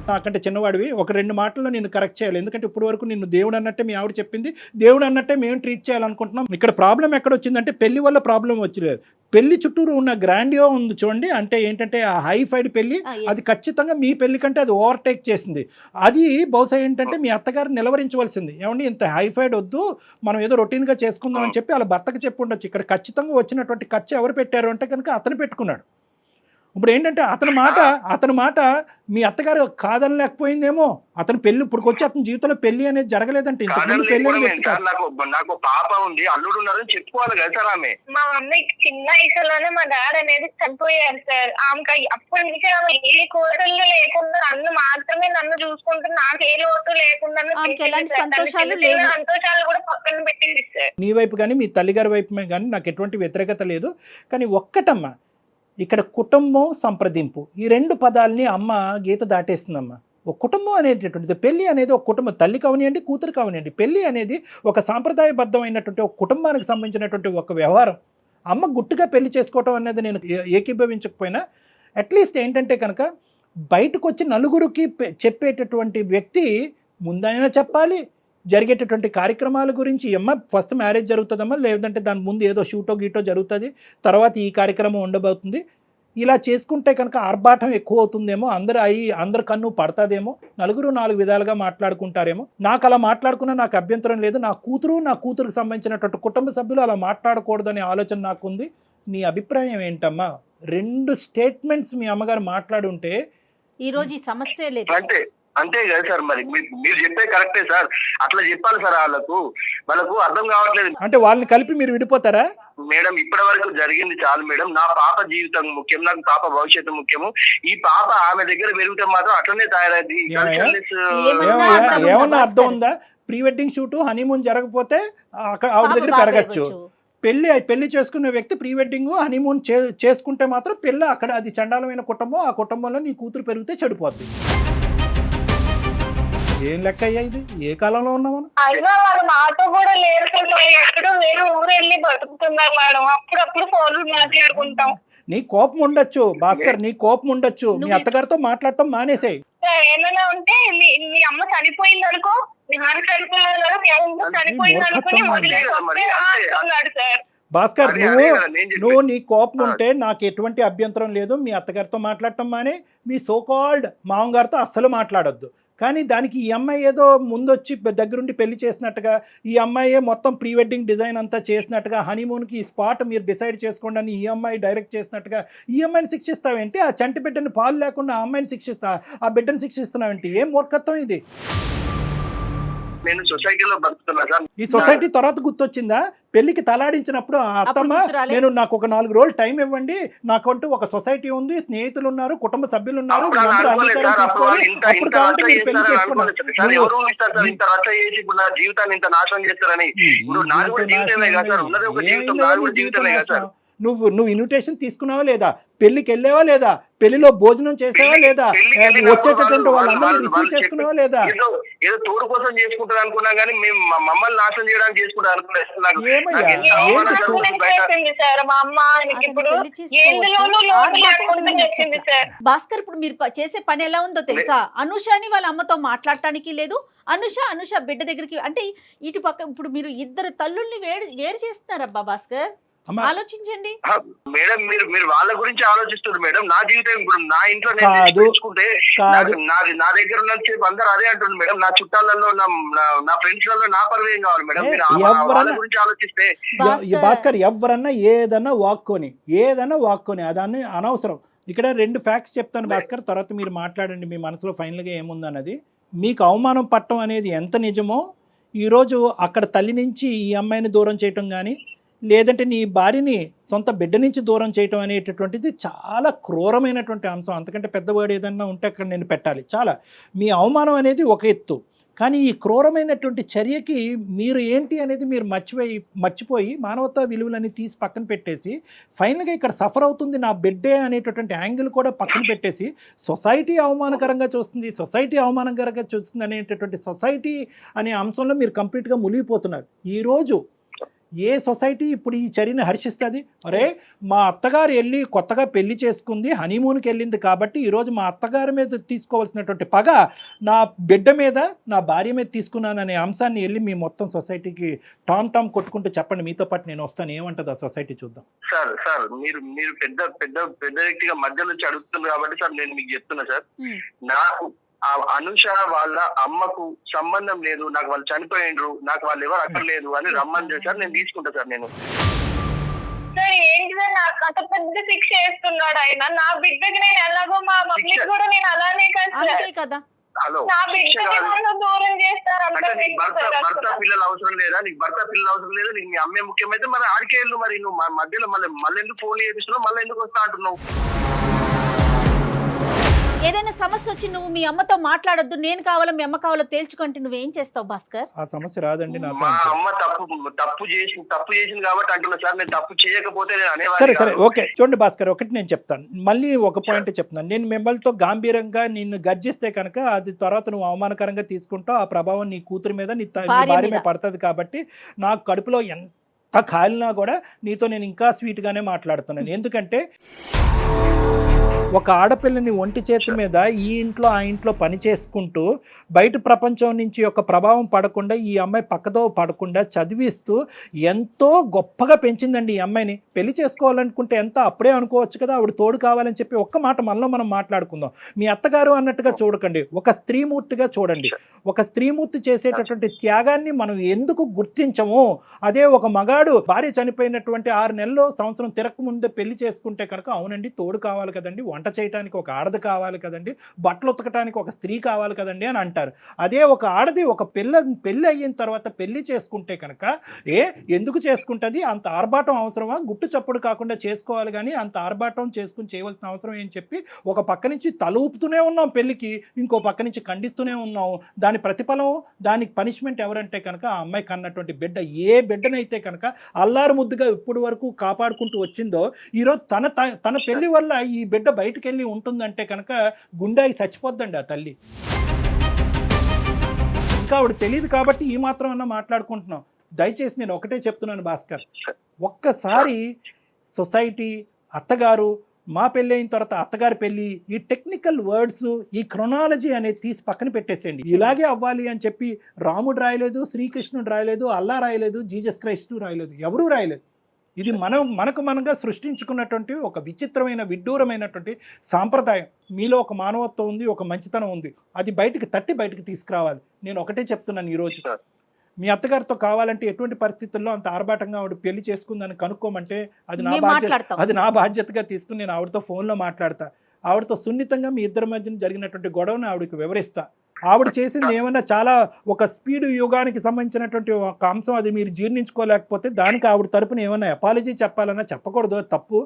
నాకంటే చిన్నవాడివి, ఒక 2 మాటల్లో నేను కరెక్ట్ చేయాలి. ఎందుకంటే ఇప్పుడు వరకు నిన్ను దేవుడు అన్నట్టే మీ ఆవిడ చెప్పింది, దేవుడు అన్నట్టే మేము ట్రీట్ చేయాలనుకుంటున్నాం. ఇక్కడ ప్రాబ్లం ఎక్కడ వచ్చిందంటే పెళ్లి వల్ల ప్రాబ్లం వచ్చలేదు, పెళ్లి చుట్టూరు ఉన్న గ్రాండియో ఉంది చూడండి. అంటే ఏంటంటే ఆ హైఫైడ్ పెళ్లి, అది ఖచ్చితంగా మీ పెళ్లి కంటే అది ఓవర్టేక్ చేసింది. అది బహుశా ఏంటంటే మీ అత్తగారు నిలవరించవలసింది, ఏమండి ఇంత హైఫైడ్ వద్దు, మనం ఏదో రొటీన్గా చేసుకుందాం అని చెప్పి వాళ్ళ భర్తకు చెప్పి ఉండొచ్చు. ఇక్కడ ఖచ్చితంగా వచ్చినటువంటి ఖర్చు ఎవరు పెట్టారు అంటే కనుక అతను పెట్టుకున్నాడు. ఇప్పుడు ఏంటంటే అతని మాట మీ అత్తగారు కాదనలేకపోయిందేమో. అతని పెళ్లి ఇప్పుడు వచ్చి అతని జీవితంలో పెళ్లి అనేది జరగలేదంటే నాకు పాప ఉంది, అల్లుడు ఉన్నారని చెప్పుకోవాలి కదా సార్. ఆమె మా అన్నయ్యకి చిన్న వయసులోనే మా డాడీ అనేది చనిపోయారు సార్. ఆమెకి అప్పటి నుంచి ఆమె ఏ కోరికలు లేకుండా నన్ను చూసుకుంటూ నాకు ఏ లోటు లేకుండా సంతోషాలు కూడా పక్కన పెట్టింది సార్. నీ వైపు కానీ మీ తల్లిగారి వైపు కానీ నాకు ఎటువంటి వ్యతిరేకత లేదు. కానీ ఒక్కటమ్మా, ఇక్కడ కుటుంబం సంప్రదింపు ఈ 2 పదాలని అమ్మ గీత దాటేస్తుందమ్మా. ఒక కుటుంబం అనేటటువంటిది, పెళ్లి అనేది ఒక కుటుంబం, తల్లి కావనియండి కూతురు కావనియండి, పెళ్లి అనేది ఒక సాంప్రదాయబద్ధమైనటువంటి ఒక కుటుంబానికి సంబంధించినటువంటి ఒక వ్యవహారం. అమ్మ గుట్టుగా పెళ్లి చేసుకోవటం అనేది నేను ఏకీభవించకపోయినా అట్లీస్ట్ ఏంటంటే కనుక బయటకు వచ్చి నలుగురికి చెప్పేటటువంటి వ్యక్తి ముందైనా చెప్పాలి. జరిగేటటువంటి కార్యక్రమాల గురించి, అమ్మ ఫస్ట్ మ్యారేజ్ జరుగుతుందమ్మా, లేదంటే దాని ముందు ఏదో షూటో గీటో జరుగుతుంది, తర్వాత ఈ కార్యక్రమం ఉండబోతుంది. ఇలా చేసుకుంటే కనుక ఆర్భాటం ఎక్కువ అవుతుందేమో, అందరు కన్ను పడుతుందేమో, నలుగురు 4 విధాలుగా మాట్లాడుకుంటారేమో. నాకు అలా మాట్లాడుకున్నా నాకు అభ్యంతరం లేదు. నా కూతురుకు సంబంధించినటువంటి కుటుంబ సభ్యులు అలా మాట్లాడకూడదనే ఆలోచన నాకుంది. నీ అభిప్రాయం ఏంటమ్మా? 2 స్టేట్మెంట్స్ మీ అమ్మగారు మాట్లాడుంటే ఈరోజు ఈ సమస్య లేదు. అంతే కదా సార్. మరి మీరు చెప్పే కరెక్టే సార్, అట్లా చెప్పాలి సార్. వాళ్ళకు అర్థం కావట్లేదు. అంటే వాళ్ళని కలిపి మీరు విడిపోతారా? మేడం ఇప్పటి వరకు జరిగింది చాలు మేడం. నా పాప జీవితం ముఖ్యం, నాకు పాప భవిష్యత్తు ముఖ్యము. ఈ పాప ఆమె దగ్గర పెరిగితే మాత్రం అట్లనే తయారైంది. ఏమన్నా అర్థం ఉందా? ప్రీ వెడ్డింగ్ షూట్ హనీమూన్ జరగకపోతే అక్కడ ఆవిడ దగ్గర పెరగచ్చు. పెళ్లి చేసుకునే వ్యక్తి ప్రీ వెడ్డింగ్ హనీమూన్ చేసుకుంటే మాత్రం పెళ్ళి అక్కడ అది చండాలమైన కుటుంబం. ఆ కుటుంబంలో నీ కూతురు పెరిగితే చెడిపోద్ది. ఏం లెక్క అయ్యా ఇది? ఏ కాలంలో ఉన్నాం మనం? అయినా వాళ్ళు మాతో కూడా లేరు, ఎక్కడో వేరే ఊరు వెళ్ళి బతుకుతున్నారు మేడం. అప్పుడప్పుడు ఫోన్లు మాట్లాడుకుంటాం. నీ కోపం ఉండొచ్చు భాస్కర్, నీ కోపం ఉండొచ్చు. మీ అత్తగారితో మాట్లాడటం మానేసాయి. ఏమైనా ఉంటే మీ అమ్మ చనిపోయింది అనుకో, మీ నాన్న చనిపోయింది అనుకుని వదిలేస్తున్నాడు సార్. భాస్కర్, నువ్వు నీ కోపం ఉంటే నాకు ఎటువంటి అభ్యంతరం లేదు. మీ అత్తగారితో మాట్లాడటం మానే, మీ సోకాల్డ్ మామగారితో అస్సలు మాట్లాడొద్దు. కానీ దానికి ఈ అమ్మాయి ఏదో ముందొచ్చి దగ్గరుండి పెళ్లి చేసినట్టుగా, ఈ అమ్మాయి మొత్తం ప్రీ వెడ్డింగ్ డిజైన్ అంతా చేసినట్టుగా, హనీమూన్కి ఈ స్పాట్ మీరు డిసైడ్ చేసుకోండి అని ఈ అమ్మాయి డైరెక్ట్ చేసినట్టుగా ఈ అమ్మాయిని శిక్షిస్తావేంటి? ఆ చంటి బిడ్డని పాలు లేకుండా ఆ అమ్మాయిని ఆ బిడ్డను శిక్షిస్తున్నావేంటి? ఏం మూర్ఖత్వం ఇది? నేను సొసైటీలో బతుకుతున్నా సార్. ఈ సొసైటీ తర్వాత గుర్తొచ్చిందా? పెళ్లికి తలాడించినప్పుడు అత్తమ్మ నాకు ఒక 4 రోజులు టైం ఇవ్వండి, నాకంటూ ఒక సొసైటీ ఉంది, స్నేహితులు ఉన్నారు, కుటుంబ సభ్యులు ఉన్నారు, జీవితాన్ని ఇంత నాశనం చేస్తారని. నువ్వు ఇన్విటేషన్ తీసుకున్నావా లేదా? పెళ్లికి వెళ్ళావా లేదా, పెళ్లిలో భోజనం చేసావా లేదా, పెళ్లికి వెళ్ళినప్పుడు వచ్చేటటువంటి వాళ్ళందరినీ వాళ్ళు రిసీవ్ చేసుకున్నావా లేదా? ఏదో తోడు కోసం చేసుకుంటారు అనుకున్నా కానీ మేము మమ్మల్ని నాశనం చేయడానికి చేసుకుంటారు అనుకున్నాను. ఏమయ్యా, చేసింది సార్ మా అమ్మ. ఆయనకి ఇప్పుడు ఎందులోనూ లోటు లేకుండా చేసింది సార్. భాస్కర్, ఇప్పుడు మీరు చేసే పని ఎలా ఉందో తెలుసా? అనుషని వాళ్ళ అమ్మతో మాట్లాడటానికి లేదు, అనుష బిడ్డ దగ్గరికి, అంటే ఇటు పక్క ఇప్పుడు మీరు ఇద్దరు తల్లుల్ని వేరు చేస్తున్నారబ్బా భాస్కర్, ఆలోచించండి మేడం. మీరు వాళ్ళ గురించి ఆలోచిస్తున్నారు మేడం. నా జీవితం ఇప్పుడు నా ఇంట్లో తెచ్చుకుంటే నా దగ్గర ఉన్న చెప్పి అందరూ అదే అంటుంది మేడం. నా చుట్టాలలో నా ఫ్రెండ్స్ లలో నా పరువు ఏం కావాలి మేడం? వాళ్ళ గురించి ఆలోచిస్తే భాస్కర్ ఎవరన్నా ఏదన్నా వాక్కొని అదాన్ని అనవసరం. ఇక్కడ 2 ఫ్యాక్ట్స్ చెప్తాను భాస్కర్, తర్వాత మీరు మాట్లాడండి మీ మనసులో ఫైనల్గా ఏముందన్నది. మీకు అవమానం పట్టడం అనేది ఎంత నిజమో, ఈరోజు అక్కడ తల్లి నుంచి ఈ అమ్మాయిని దూరం చేయటం కానీ, లేదంటే నీ భార్యని సొంత బిడ్డ నుంచి దూరం చేయటం అనేటటువంటిది చాలా క్రూరమైనటువంటి అంశం. అంతకంటే పెద్ద వర్డ్ ఏదన్నా ఉంటే అక్కడ నేను పెట్టాలి. చాలా మీ అవమానం అనేది ఒక ఎత్తు, కానీ ఈ క్రూరమైనటువంటి చర్యకి మీరు ఏంటి అనేది మీరు మర్చిపోయి మానవతా విలువలని తీసి పక్కన పెట్టేసి ఫైనల్గా ఇక్కడ సఫర్ అవుతుంది నా బిడ్డే అనేటటువంటి యాంగిల్ కూడా పక్కన పెట్టేసి సొసైటీ అవమానకరంగా చూస్తుంది అనేటటువంటి సొసైటీ అనే అంశంలో మీరు కంప్లీట్గా మునిగిపోతున్నారు. ఈరోజు ఏ సొసైటీ ఇప్పుడు ఈ చర్యని హర్షిస్తుంది? అరే మా అత్తగారు వెళ్ళి కొత్తగా పెళ్లి చేసుకుంది, హనీమూన్కి వెళ్ళింది కాబట్టి ఈరోజు మా అత్తగారి మీద తీసుకోవాల్సినటువంటి పగ నా బిడ్డ మీద, నా భార్య మీద తీసుకున్నాననే అంశాన్ని వెళ్ళి మీ మొత్తం సొసైటీకి టామ్ కొట్టుకుంటూ చెప్పండి. మీతో పాటు నేను వస్తాను. ఏమంటుంది ఆ సొసైటీ చూద్దాం. సార్ మీరు పెద్ద వ్యక్తిగా మధ్య నుంచి అడుగుతున్నారు కాబట్టి సార్ నేను మీకు చెప్తున్నా సార్, నాకు అనుష వాళ్ళ అమ్మకు సంబంధం లేదు, నాకు వాళ్ళు చనిపోయిండ్రు, నాకు వాళ్ళు ఎవరు అక్కర్లేదు అని రమ్మని సార్ నేను తీసుకుంటా సార్. నేను సార్ ఏంటి సార్ నాకు అంత పెద్ద శిక్ష వేస్తున్నాడు ఆయన. నా బిడ్డకి నేను ఎలాగో మా మమ్మీకి కూడా నేను అలానే కదా హలో నా బిడ్డకి దూరం చేస్తారు. భర్త పిల్లలు అవసరం లేదా నీకు? భర్త పిల్లలు అవసరం లేదా నీకు? మీ అమ్మే ముఖ్యమైతే మరి ఆడికే వెళ్ళు. మరి నువ్వు మధ్యలో మళ్ళీ ఎందుకు ఫోన్ చేపిస్తున్నావు? మళ్ళీ ఎందుకు వస్తా అంటున్నావు? ఏదైనా సమస్య వచ్చి నువ్వు మీ అమ్మతో మాట్లాడొద్దు, నేను కావాలో మీ అమ్మ కావాలో తేల్చుకుంటే నువ్వేం చేస్తావు భాస్కర్? ఆ సమస్య రాదండి. మా అమ్మ తప్పు చేసింది కాబట్టి అంటున్నా సార్. నేను తప్పు చేయకపోతే సరే ఓకే. చూడండి భాస్కర్, ఒకటి నేను చెప్తాను, మళ్ళీ ఒక పాయింట్ చెప్తాను. నేను మిమ్మల్తో గాంభీరంగా నిన్ను గర్జిస్తే కనుక అది తర్వాత నువ్వు అవమానకరంగా తీసుకుంటావు. ఆ ప్రభావం నీ కూతురు మీద, నీ భార్య మీద పడుతుంది. కాబట్టి నాకు కడుపులో ఎంత కాలినా కూడా నీతో నేను ఇంకా స్వీట్గానే మాట్లాడుతున్నాను. ఎందుకంటే ఒక ఆడపిల్లని ఒంటి చేతి మీద ఈ ఇంట్లో ఆ ఇంట్లో పని చేసుకుంటూ బయట ప్రపంచం నుంచి ఒక ప్రభావం పడకుండా, ఈ అమ్మాయి పక్కదో పడకుండా చదివిస్తూ ఎంతో గొప్పగా పెంచిందండి ఈ అమ్మాయిని. పెళ్లి చేసుకోవాలనుకుంటే ఎంత అప్పుడే అనుకోవచ్చు కదా, ఆవిడ తోడు కావాలని చెప్పి ఒక్క మాట మనలో మనం మాట్లాడుకుందాం. మీ అత్తగారు అన్నట్టుగా చూడకండి, ఒక స్త్రీమూర్తిగా చూడండి. ఒక స్త్రీమూర్తి చేసేటటువంటి త్యాగాన్ని మనం ఎందుకు గుర్తించము? అదే ఒక మగాడు భార్య చనిపోయినటువంటి 6 నెలలు సంవత్సరం తిరగక ముందే పెళ్లి చేసుకుంటే కనుక అవునండి తోడు కావాలి కదండి, వంట చేయడానికి ఒక ఆడది కావాలి కదండి, బట్టలు ఉతకడానికి ఒక స్త్రీ కావాలి కదండి అని అంటారు. అదే ఒక ఆడది ఒక పెళ్ళి అయిన తర్వాత పెళ్లి చేసుకుంటే కనుక ఎందుకు చేసుకుంటుంది? అంత ఆర్భాటం అవసరమా? గుట్టు చప్పుడు కాకుండా చేసుకోవాలి కానీ అంత ఆర్భాటం చేయవలసిన అవసరం ఏం చెప్పి ఒక పక్క నుంచి తల ఊపుతూనే ఉన్నాం పెళ్లికి, ఇంకో పక్క నుంచి ఖండిస్తూనే ఉన్నాం. దాని ప్రతిఫలం, దానికి పనిష్మెంట్ ఎవరంటే కనుక ఆ అమ్మాయి కన్నటువంటి బిడ్డ. ఏ బిడ్డనైతే కనుక అల్లారు ముద్దుగా ఇప్పటి వరకు కాపాడుకుంటూ వచ్చిందో ఈరోజు తన పెళ్లి వల్ల ఈ బిడ్డ బయటకు వెళ్ళి ఉంటుందంటే కనుక గుండెకి చచ్చిపోద్దండి ఆ తల్లి. ఇంకా ఆవిడ తెలియదు కాబట్టి ఈ మాత్రం అన్నా మాట్లాడుకుంటున్నాం. దయచేసి నేను ఒకటే చెప్తున్నాను భాస్కర్, ఒక్కసారి సొసైటీ, అత్తగారు, మా పెళ్ళి అయిన తర్వాత అత్తగారి పెళ్ళి, ఈ టెక్నికల్ వర్డ్స్, ఈ క్రొనాలజీ అనేది తీసి పక్కన పెట్టేసేయండి. ఇలాగే అవ్వాలి అని చెప్పి రాముడు రాయలేదు, శ్రీకృష్ణుడు రాయలేదు, అల్లా రాయలేదు, జీసస్ క్రైస్ట్ రాయలేదు, ఎవరూ రాయలేదు. ఇది మనగా సృష్టించుకున్నటువంటి ఒక విచిత్రమైన విడ్డూరమైనటువంటి సాంప్రదాయం. మీలో ఒక మానవత్వం ఉంది, ఒక మంచితనం ఉంది, అది బయటికి తీసుకురావాలి. నేను ఒకటే చెప్తున్నాను, ఈరోజు మీ అత్తగారితో కావాలంటే ఎటువంటి పరిస్థితుల్లో అంత ఆర్భాటంగా ఆవిడ పెళ్లి చేసుకుందని కనుక్కోమంటే అది నా బాధ్యతగా తీసుకుని నేను ఆవిడతో ఫోన్లో మాట్లాడతా. ఆవిడతో సున్నితంగా మీ ఇద్దరి మధ్యన జరిగినటువంటి గొడవను ఆవిడకి వివరిస్తా. ఆవిడ చేసింది ఏమన్నా చాలా ఒక స్పీడ్ యుగానికి సంబంధించినటువంటి ఒక అంశం, అది మీరు జీర్ణించుకోలేకపోతే దానికి ఆవిడ తరపున ఏమైనా అపాలజీ చెప్పాలన్నా చెప్పకూడదు, తప్పు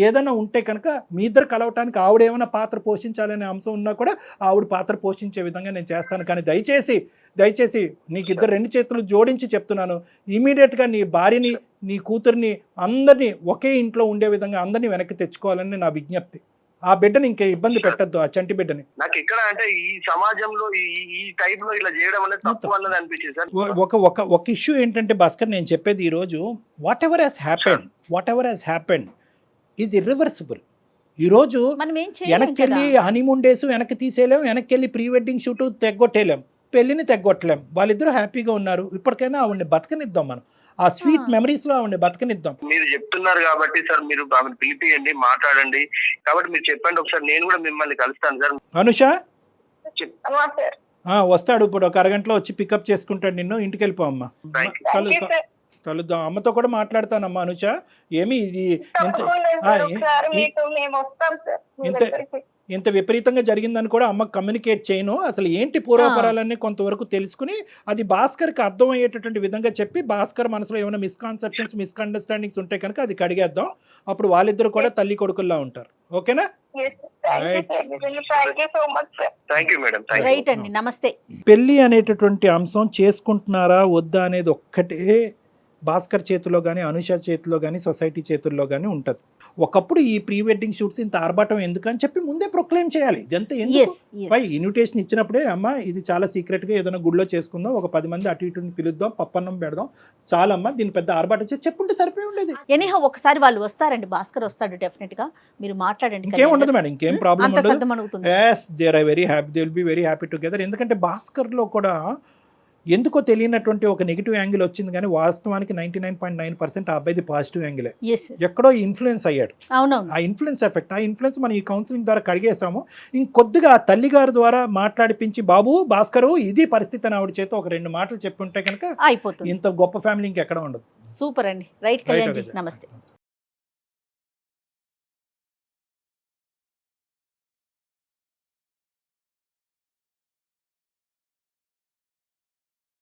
ఏదైనా ఉంటే కనుక మీ ఇద్దరు కలవటానికి ఆవిడ ఏమైనా పాత్ర పోషించాలనే అంశం ఉన్నా కూడా ఆవిడ పాత్ర పోషించే విధంగా నేను చేస్తాను. కానీ దయచేసి దయచేసి నీకు ఇద్దరు రెండు చేతులు జోడించి చెప్తున్నాను, ఇమీడియట్గా నీ భార్యని నీ కూతుర్ని అందరినీ ఒకే ఇంట్లో ఉండే విధంగా అందరినీ వెనక్కి తెచ్చుకోవాలని నా విజ్ఞప్తి. ఆ బిడ్డని ఇంకే ఇబ్బంది పెట్టద్దు, ఆ చంటి బిడ్డని. నాకు ఎక్కడ అంటే ఈ సమాజంలో ఈ టైప్ లో ఇలా చేయడం అనేది తప్పు అన్నది అనిపించింది సార్. ఒక ఇష్యూ ఏంటంటే భాస్కర్, నేను చెప్పేది ఈరోజు what ever has happened is irreversible. ఈరోజు మనం ఏం వెనక్కి వెళ్ళి హనీమూన్ డేస్ వెనక్కి తీసేయలేం, వెనక్కి వెళ్ళి ప్రీ వెడ్డింగ్ షూట్ తెగ్గొట్టేయలేం, పెళ్లిని తెగ్గొట్టలేం. వాళ్ళిద్దరూ హ్యాపీగా ఉన్నారు, ఇప్పటికైనా ఆవిడని బతకనిద్దాం, మనం ఆ స్వీట్ మెమరీస్ లో ఆవిడని బతకనిద్దాం. మీరు చెప్తున్నారు కాబట్టి సార్, మీరు ఆమెను పిలిపియండి, మాట్లాడండి. కాబట్టి మీరు చెప్పండి ఒకసారి, నేను కూడా మిమ్మల్ని కలుస్తాను సార్. అనుష సార్ వస్తాడు ఇప్పుడు, ఒక అరగంటలో వచ్చి పికప్ చేసుకుంటాడు నిన్ను. ఇంటికి వెళ్ళిపో అమ్మా, కలుద్దాం. అమ్మతో కూడా మాట్లాడతానమ్మా. అనుష ఏమి ఇది ఇంత విపరీతంగా జరిగిందని కూడా అమ్మకు కమ్యూనికేట్ చేయను. అసలు ఏంటి పూర్వపరాలన్నీ కొంతవరకు తెలుసుకుని అది భాస్కర్కి అర్థమయ్యేటటువంటి విధంగా చెప్పి, భాస్కర్ మనసులో ఏమైనా మిస్కాన్సెప్షన్స్ మిస్అండర్స్టాండింగ్స్ ఉంటే కనుక అది కడిగేద్దాం. అప్పుడు వాళ్ళిద్దరు కూడా తల్లి కొడుకుల్లా ఉంటారు. ఓకేనా? రైట్ అండి, నమస్తే. పెళ్లి అనేటటువంటి అంశం చేసుకుంటున్నారా వద్దా అనేది ఒక్కటే భాస్కర్ చేతిలో కానీ, అనుష చేతిలో కానీ, సొసైటీ చేతుల్లో కానీ ఉంటుంది. ఒకప్పుడు ఈ ప్రీ వెడ్డింగ్ షూట్స్ ఇంత ఆర్భాటం ఎందుకని చెప్పి ముందే ప్రొక్లెయిమ్ చేయాలి. ఇదంతా ఎందుకు? ఇన్విటేషన్ ఇచ్చినప్పుడే అమ్మ ఇది చాలా సీక్రెట్గా ఏదైనా గుడిలో చేసుకుందాం, ఒక 10 మంది అటు ఇటుని పిలుద్దాం, పప్పన్నం పెడదాం, చాలమ్మా దీని పెద్ద ఆర్భాటం చేసి చెప్పుంటే సరిపోయి ఉండేది. ఎనీహౌ ఒకసారి వాళ్ళు వస్తారండి, భాస్కర్ వస్తాడు డెఫినెట్ గా, మీరు మాట్లాడండి. ఇంకేం ఉండదు మేడం, ఇంకేం ప్రాబ్లం ఉండదు. yes they are very happy, they will be very happy together. ఎందుకంటే భాస్కర్ లో కూడా ఎందుకో తెలియనటువంటి ఒక నెగిటివ్ యాంగిల్ వచ్చింది, కానీ వాస్తవానికి 99.9% ఆ అబ్బాయిది పాజిటివ్ యాంగిలే. ఎక్కడో ఇన్ఫ్లుయెన్స్ అయ్యాడు. ఆ ఇన్ఫ్లుయెన్స్ ఎఫెక్ట్, ఆ ఇన్ఫ్లుయెన్స్ మనం ఈ కౌన్సిలింగ్ ద్వారా కడిగేసాము. ఇంకొద్దిగా ఆ తల్లి గారి ద్వారా మాట్లాడిపించి, బాబు భాస్కరు ఇది పరిస్థితి అని ఆవిడ చేత ఒక 2 మాటలు చెప్పుంటే కనుక ఇంత గొప్ప ఫ్యామిలీ ఇంకెక్కడ ఉండదు. సూపర్ అండి. రైట్ కళ్యాణ్ జీ, నమస్తే.